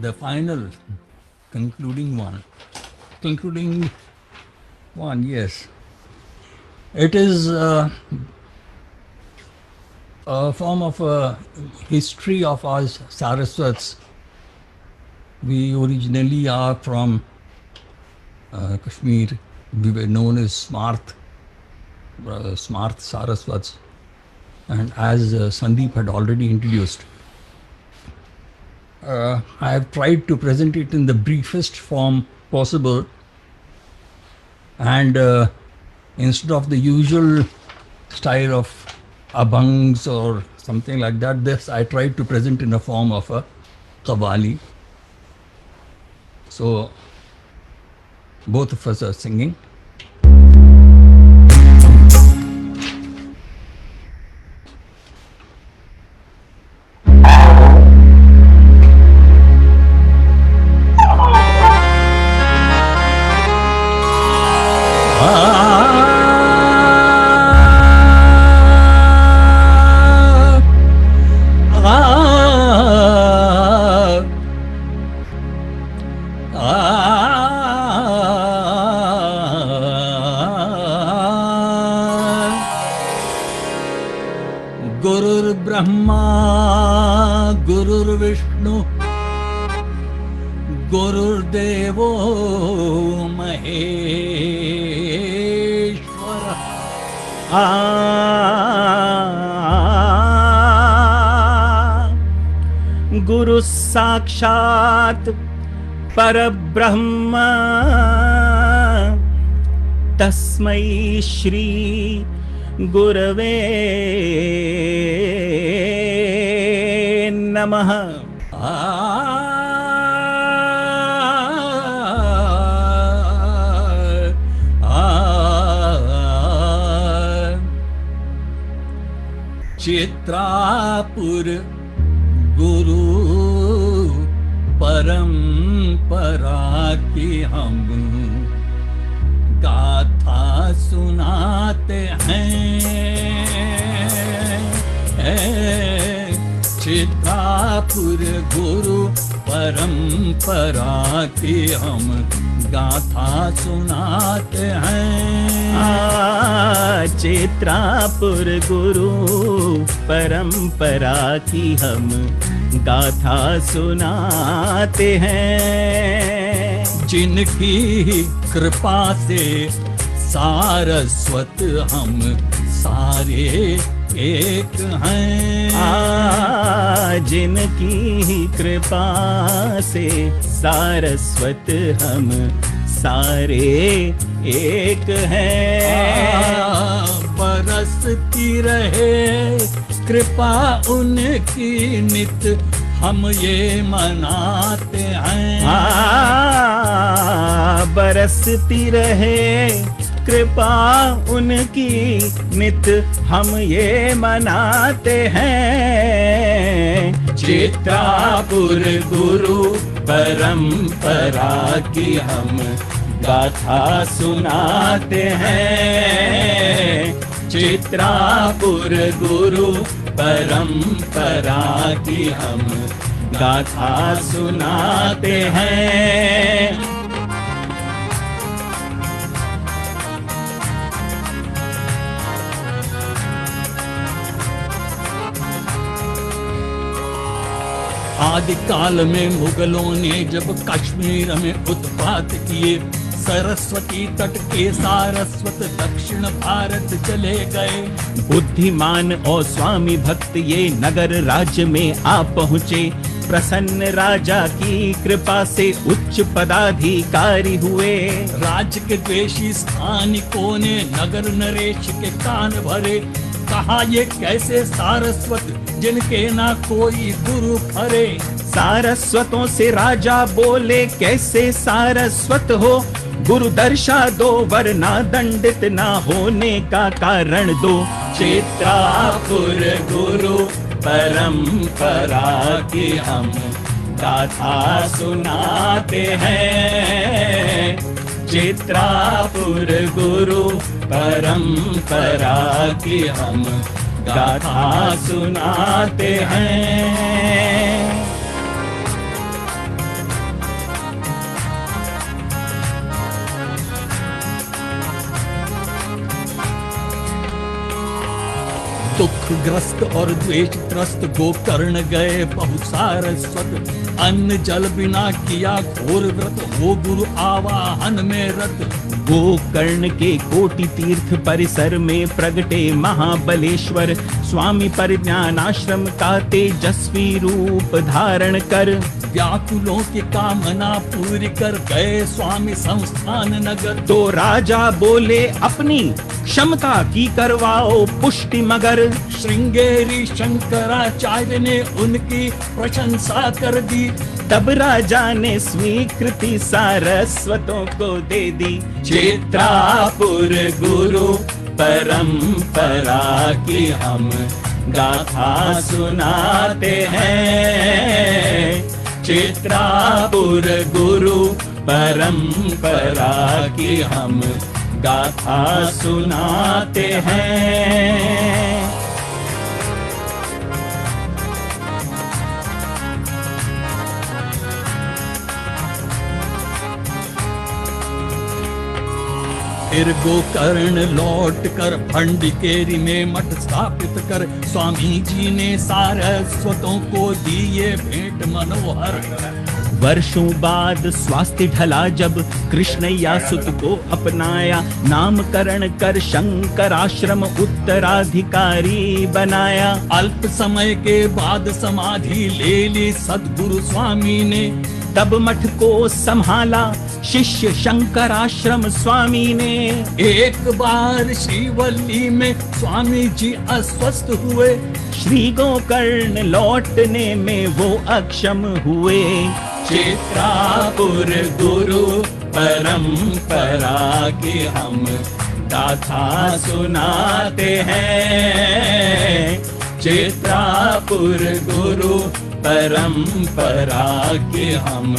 the final concluding one, yes. It is a form of a history of us Saraswats. We originally are from Kashmir. We were known as Smarth Saraswats. And as Sandeep had already introduced, I have tried to present it in the briefest form possible, and instead of the usual style of abhangs or something like that, this I tried to present in the form of a qawwali. So both of us are singing. Brahma, Gurur Vishnu, Gurur Devo Maheshwara. Guru Sakshat Parabrahma Tasmai Shri Gurave Namaha. Chitrapur गुरु परंपरा की हम गाथा सुनाते हैं। चित्रापुर गुरु परंपरा की हम गाथा सुनाते हैं। चित्रापुर गुरु परंपरा की हम गाथा सुनाते हैं। जिनकी कृपा से सारस्वत हम सारे एक हैं। जिनकी कृपा से सारस्वत हम सारे एक हैं। बरसती रहे कृपा उनकी नित हम ये मनाते हैं। बरसती रहे कृपा उनकी नित हम ये मनाते हैं। चित्रापुर गुरु परंपरा की हम गाथा सुनाते हैं। चित्रापुर गुरु परंपरा की हम गाथा सुनाते हैं। आदिकाल में मुगलों ने जब कश्मीर में उत्पात किए, सरस्वती तट के सारस्वत दक्षिण भारत चले गए। बुद्धिमान और स्वामी भक्त ये नगर राज्य में आ पहुँचे। प्रसन्न राजा की कृपा से उच्च पदाधिकारी हुए। राज्य के द्वेषी स्थानिकों ने नगर नरेश के कान भरे। कहा ये कैसे सारस्वत जिनके ना कोई गुरु खरे। सारस्वतों से राजा बोले कैसे सारस्वत हो, गुरु दर्शा दो वरना दंडित ना होने का कारण दो। चित्रापुर गुरु परंपरा की हम गाथा सुनाते हैं। चित्रापुर गुरु परंपरा की हम गाथा सुनाते हैं। दुखग्रस्त और द्वेष त्रस्त गोकर्ण गए बहु सारस्वत, अन्न जल बिना किया घोर व्रत, हो गुरु आवाहन में रत। गोकर्ण के कोटि तीर्थ परिसर में प्रगटे महाबलेश्वर, स्वामी परिज्ञान आश्रम का तेजस्वी रूप धारण कर, व्याकुलों की कामना पूरी कर गए स्वामी संस्थान नगर। तो राजा बोले अपनी क्षमता की करवाओ पुष्टि मगर, श्रृंगेरी शंकराचार्य ने उनकी प्रशंसा कर दी, तब राजा ने स्वीकृति सारस्वतों को दे दी। चित्रापुर गुरु परंपरा की हम गाथा सुनाते हैं, चित्रापुर गुरु परंपरा की हम गाथा सुनाते हैं। फिर गोकर्ण लौट कर भंडिकेरी में मठ स्थापित कर, स्वामी जी ने सारस्वतों को दिए भेंट मनोहर। वर्षों बाद स्वास्थ्य ढला जब कृष्णैया सुत को अपनाया, नामकरण कर शंकर आश्रम उत्तराधिकारी बनाया। अल्प समय के बाद समाधि ले ली सद्गुरु स्वामी ने, तब मठ को संभाला शिष्य शंकर आश्रम स्वामी ने। एक बार श्रीवल्ली में स्वामी जी अस्वस्थ हुए, श्री गोकर्ण लौटने में वो अक्षम हुए। चित्रापुर गुरु परंपरा की हम गाथा सुनाते हैं, चित्रापुर गुरु परंपरा की हम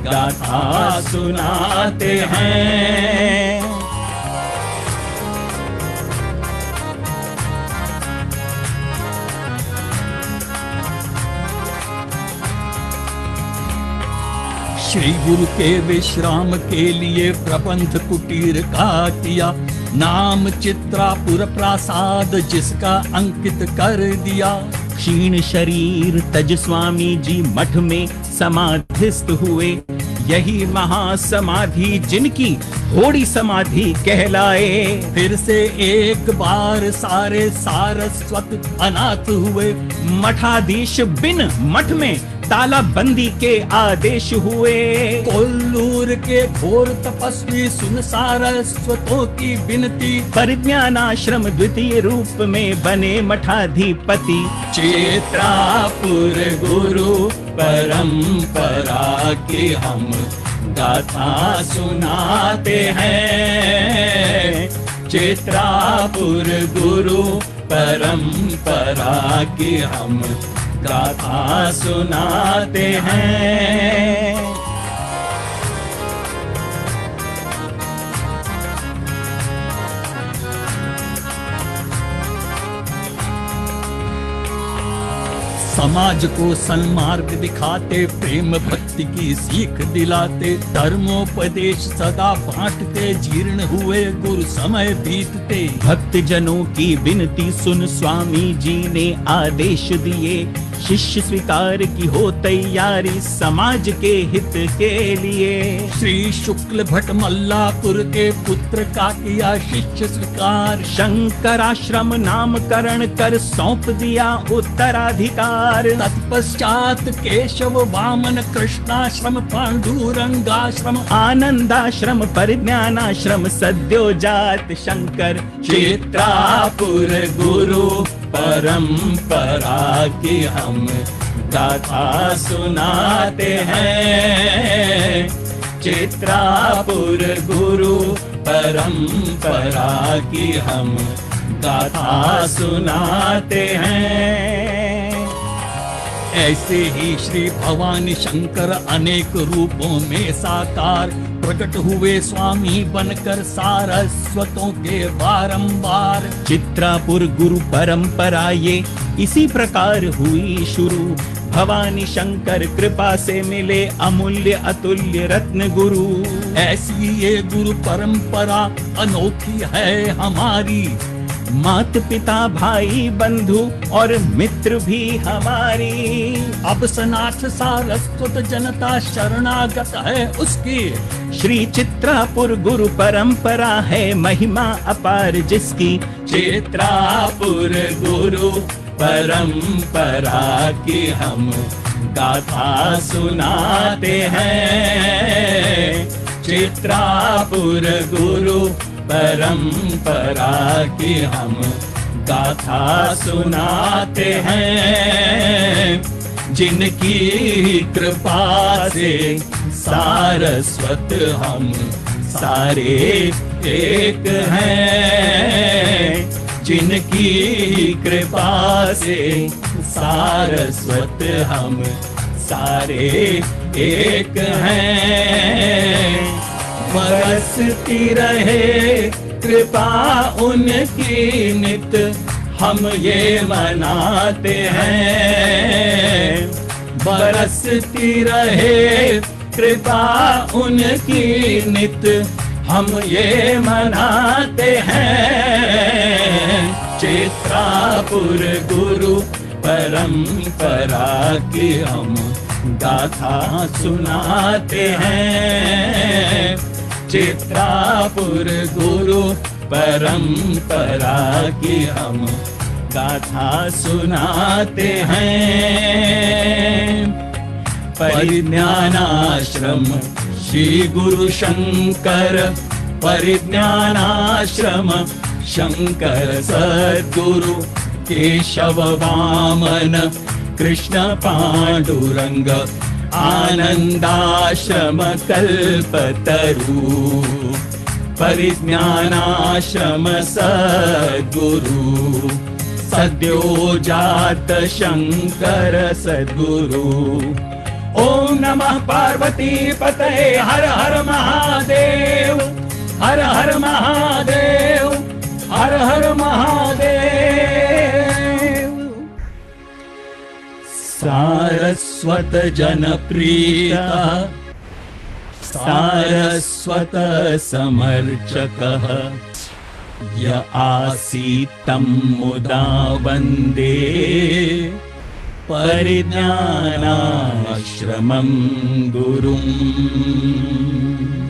गाथा सुनाते हैं। श्री गुरु के विश्राम के लिए प्रबंध कुटीर का किया, नाम चित्रापुर प्रासाद जिसका अंकित कर दिया। क्षीण शरीर तज स्वामी जी मठ में समाधिस्थ हुए, यही महासमाधि जिनकी होड़ी समाधि कहलाए। फिर से एक बार सारे सारस्वत अनाथ हुए, मठाधीश बिन मठ में ताला बंदी के आदेश हुए। कोल्लूर के घोर तपस्वी सुन सारस्वतों की विनती, परिज्ञान आश्रम द्वितीय रूप में बने मठाधिपति। चित्रापुर गुरु परंपरा की हम गाथा सुनाते हैं, चित्रापुर गुरु परंपरा की हम गाथा सुनाते हैं। समाज को सन्मार्ग दिखाते, प्रेम भक्ति की सीख दिलाते, धर्मोपदेश सदा बांटते, जीर्ण हुए गुरु समय बीतते। भक्त जनों की विनती सुन स्वामी जी ने आदेश दिए, शिष्य स्वीकार की हो तैयारी समाज के हित के लिए। श्री शुक्ल भट्ट मल्लापुर के पुत्र का किया शिष्य स्वीकार, शंकर आश्रम नामकरण कर सौंप दिया उत्तराधिकार। तत्पश्चात केशव वामन कृष्णाश्रम पांडुरंगाश्रम आनंदाश्रम परिज्ञानाश्रम सद्योजात शंकर। चित्रापुर गुरु परंपरा की हम गाथा सुनाते हैं, चित्रापुर गुरु परंपरा की हम गाथा सुनाते हैं। ऐसे ही श्री भवानी शंकर अनेक रूपों में साकार प्रकट हुए स्वामी बनकर सारस्वतों के बारंबार। चित्रापुर गुरु परंपरा ये इसी प्रकार हुई शुरू, भवानी शंकर कृपा से मिले अमूल्य अतुल्य रत्न गुरु। ऐसी ये गुरु परंपरा अनोखी है हमारी, मात पिता भाई बंधु और मित्र भी हमारी। अब सनाथ सारस्वत जनता शरणागत है उसकी। श्री चित्रापुर गुरु परंपरा है महिमा अपार जिसकी। चित्रापुर गुरु परंपरा की हम गाथा सुनाते हैं। चित्रापुर गुरु परंपरा की हम गाथा सुनाते हैं। जिनकी कृपा से सारस्वत हम सारे एक हैं। जिनकी कृपा से सारस्वत हम सारे एक हैं। बरसती रहे कृपा उनकी नित हम ये मनाते हैं। बरसती रहे कृपा उनकी नित हम ये मनाते हैं। चित्रापुर गुरु परंपरा की हम गाथा सुनाते हैं। चित्रापुर गुरु परंपरा की हम गाथा सुनाते हैं। परिज्ञानाश्रम श्री गुरु शंकर। परिज्ञानाश्रम शंकर सद्गुरु केशव वामन कृष्ण पांडुरंग। आनंदाश्रम कल्पतरु। परिज्ञानाश्रम सद्गुरु सद्योजात शंकर सद्गुरु। ओम नमः पार्वती पतये हर हर महादेव। हर हर महादेव। हर हर महादेव। सारस्वत जनप्रिय सारस्वत समर्चकः य आसीत् तं मुदा वन्दे परिज्ञानाश्रमं गुरुम्।